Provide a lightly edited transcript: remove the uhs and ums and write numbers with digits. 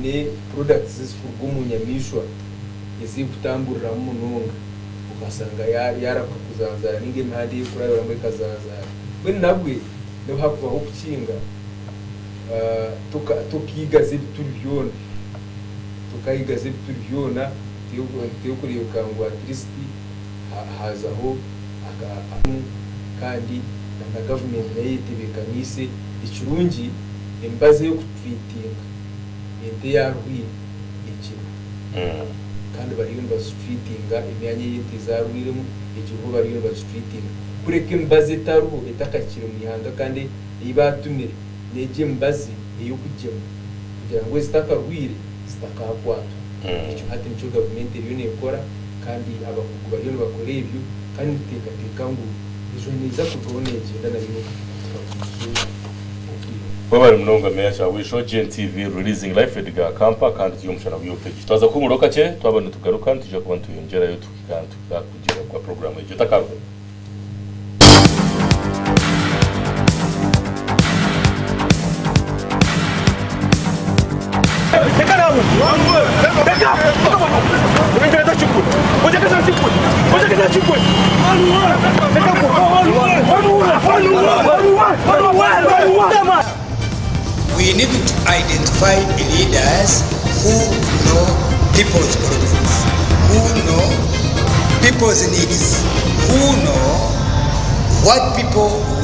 twine products zikurwa mu nyamishwa izikutamburira mu nunga ukasanga yarapfa kuzanzara ninge mpandi kurabira muri kazanzara bwe nabwe no hapfa ho kukinga tukigaze bituribyona tukayigaze bituribyona tiyo kuribuka ngo at hazaho kandi na government nayo itebekanise ikirungi embaze yo kutwitinga ente yarwi ikintu kandi bari yumva streetinga imyanya y'inti zarwiremo igihugu bari yumva streetinga kureke mbaze taruho etakakira mu yanga kandi ibatumire neje mbazi iyo kujyemo kugira ngo zitakarwire zitakakwata icyo hati nicyo government iriyo nekora kandi abakugu bari bakoreye ibyo kandi tekateka ngo ejo niza kutonege ndana bino Bari mnonga mesha wisho GNTV releasing life EDGAR AKAMPA kandi Omushana Gw'Ebyobutegyeki twaza kumuroka cye twabona tugaruka tuje kuba tuyongera yo tukiganta kugira kwa program y'icyo takarwe We need to identify leaders who know people's problems, who know people's needs, who know what people want.